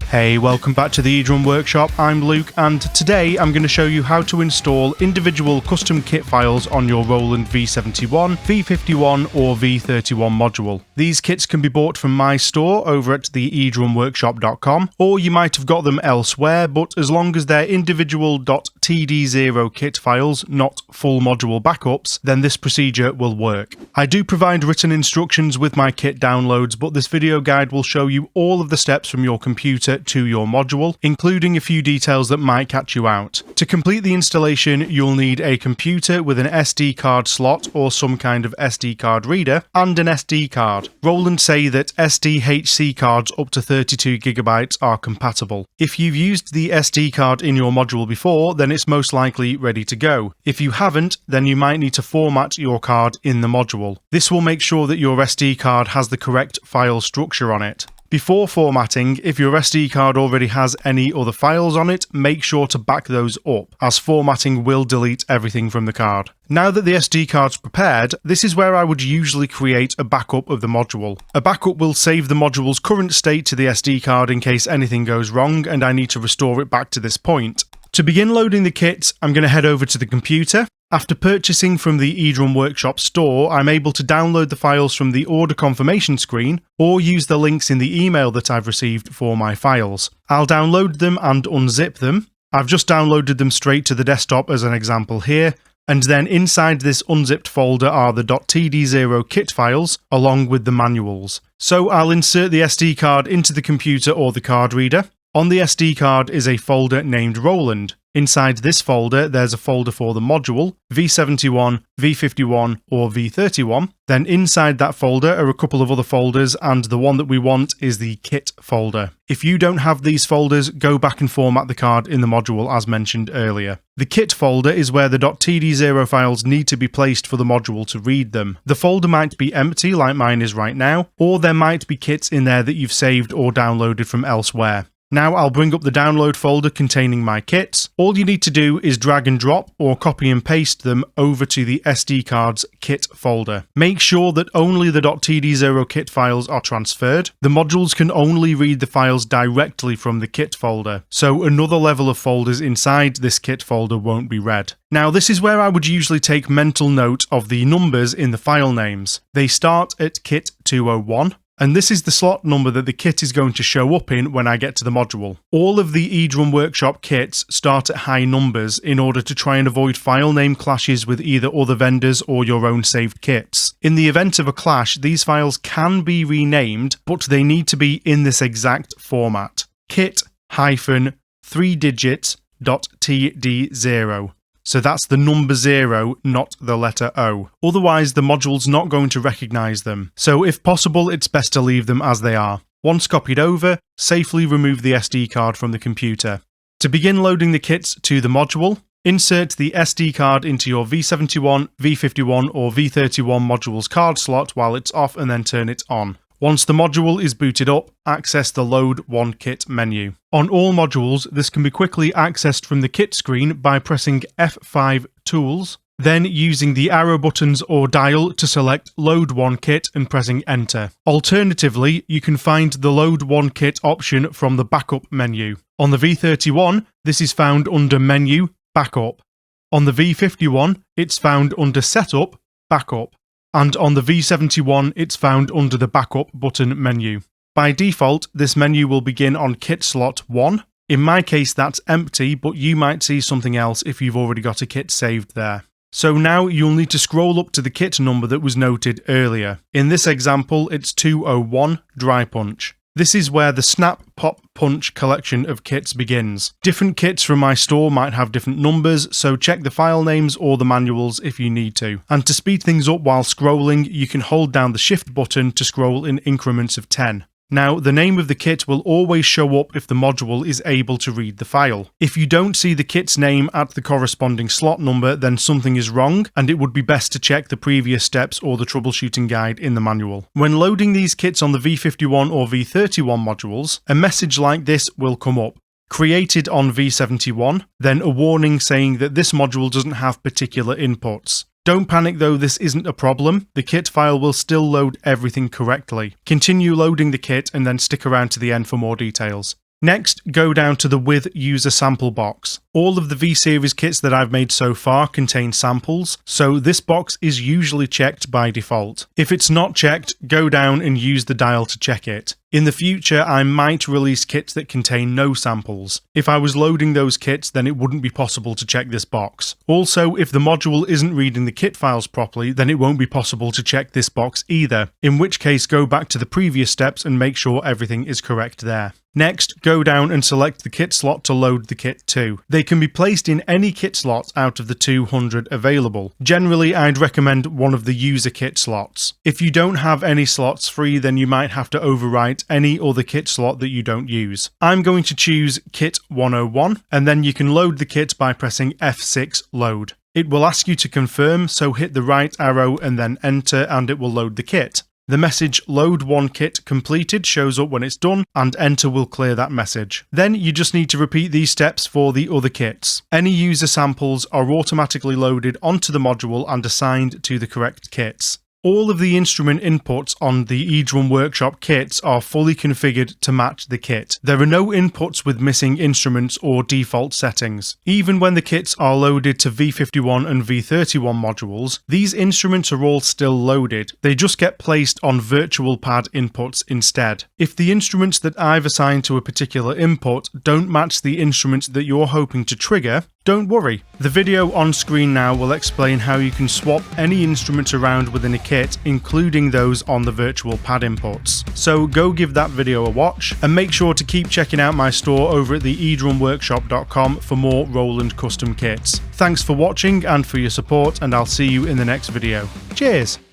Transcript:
Hey, welcome back to the eDrum Workshop. I'm Luke, and today I'm going to show you how to install individual custom kit files on your Roland V71, V51 or V31 module. These kits can be bought from my store over at the eDrumWorkshop.com, or you might have got them elsewhere, but as long as they're individual .td0 kit files, not full module backups, then this procedure will work. I do provide written instructions with my kit downloads, but this video guide will show you all of the steps from your computer to your module, including a few details that might catch you out. To complete the installation, you'll need a computer with an SD card slot or some kind of SD card reader, and an SD card. Roland say that SDHC cards up to 32GB are compatible. If you've used the SD card in your module before, then it's most likely ready to go. If you haven't, then you might need to format your card in the module. This will make sure that your SD card has the correct file structure on it. Before formatting, if your SD card already has any other files on it, make sure to back those up, as formatting will delete everything from the card. Now that the SD card's prepared, this is where I would usually create a backup of the module. A backup will save the module's current state to the SD card in case anything goes wrong and I need to restore it back to this point. To begin loading the kit, I'm going to head over to the computer. After purchasing from the eDrum Workshop store, I'm able to download the files from the order confirmation screen or use the links in the email that I've received for my files. I'll download them and unzip them. I've just downloaded them straight to the desktop as an example here, and then inside this unzipped folder are the .td0 kit files along with the manuals. So I'll insert the SD card into the computer or the card reader. On the SD card is a folder named Roland. Inside this folder, there's a folder for the module, V71, V51 or V31. Then inside that folder are a couple of other folders, and the one that we want is the kit folder. If you don't have these folders, go back and format the card in the module as mentioned earlier. The kit folder is where the .td0 files need to be placed for the module to read them. The folder might be empty like mine is right now, or there might be kits in there that you've saved or downloaded from elsewhere. Now I'll bring up the download folder containing my kits. All you need to do is drag and drop or copy and paste them over to the SD card's kit folder. Make sure that only the .td0 kit files are transferred. The modules can only read the files directly from the kit folder, so another level of folders inside this kit folder won't be read. Now this is where I would usually take mental note of the numbers in the file names. They start at kit 201. And this is the slot number that the kit is going to show up in when I get to the module. All of the eDrum Workshop kits start at high numbers in order to try and avoid file name clashes with either other vendors or your own saved kits. In the event of a clash, these files can be renamed, but they need to be in this exact format. kit-3digits.td0. So that's the number 0, not the letter O. Otherwise, the module's not going to recognize them. So if possible, it's best to leave them as they are. Once copied over, safely remove the SD card from the computer. To begin loading the kits to the module, insert the SD card into your V71, V51 or V31 module's card slot while it's off and then turn it on. Once the module is booted up, access the Load One Kit menu. On all modules, this can be quickly accessed from the kit screen by pressing F5 Tools, then using the arrow buttons or dial to select Load One Kit and pressing Enter. Alternatively, you can find the Load One Kit option from the Backup menu. On the V31, this is found under Menu, Backup. On the V51, it's found under Setup, Backup. And on the V71, it's found under the Backup button menu. By default, this menu will begin on kit slot 1. In my case, that's empty, but you might see something else if you've already got a kit saved there. So now you'll need to scroll up to the kit number that was noted earlier. In this example, it's 201 Dry Punch. This is where the Snap Pop Punch collection of kits begins. Different kits from my store might have different numbers, so check the file names or the manuals if you need to. And to speed things up while scrolling, you can hold down the Shift button to scroll in increments of 10. Now, the name of the kit will always show up if the module is able to read the file. If you don't see the kit's name at the corresponding slot number, then something is wrong, and it would be best to check the previous steps or the troubleshooting guide in the manual. When loading these kits on the V51 or V31 modules, a message like this will come up. Created on V71, then a warning saying that this module doesn't have particular inputs. Don't panic though, this isn't a problem. The kit file will still load everything correctly. Continue loading the kit and then stick around to the end for more details. Next, go down to the With User Sample box. All of the V-Series kits that I've made so far contain samples, so this box is usually checked by default. If it's not checked, go down and use the dial to check it. In the future, I might release kits that contain no samples. If I was loading those kits, then it wouldn't be possible to check this box. Also, if the module isn't reading the kit files properly, then it won't be possible to check this box either, in which case go back to the previous steps and make sure everything is correct there. Next, go down and select the kit slot to load the kit to. They can be placed in any kit slot out of the 200 available. Generally, I'd recommend one of the user kit slots. If you don't have any slots free, then you might have to overwrite any other kit slot that you don't use. I'm going to choose Kit 101, and then you can load the kit by pressing F6 Load. It will ask you to confirm, so hit the right arrow and then enter, and it will load the kit. The message Load One Kit Completed shows up when it's done, and Enter will clear that message. Then you just need to repeat these steps for the other kits. Any user samples are automatically loaded onto the module and assigned to the correct kits. All of the instrument inputs on the eDrum Workshop kits are fully configured to match the kit. There are no inputs with missing instruments or default settings. Even when the kits are loaded to V51 and V31 modules, these instruments are all still loaded. They just get placed on virtual pad inputs instead. If the instruments that I've assigned to a particular input don't match the instruments that you're hoping to trigger, don't worry. The video on screen now will explain how you can swap any instruments around within a kit, including those on the virtual pad inputs. So go give that video a watch, and make sure to keep checking out my store over at the eDrumWorkshop.com for more Roland custom kits. Thanks for watching and for your support, and I'll see you in the next video. Cheers!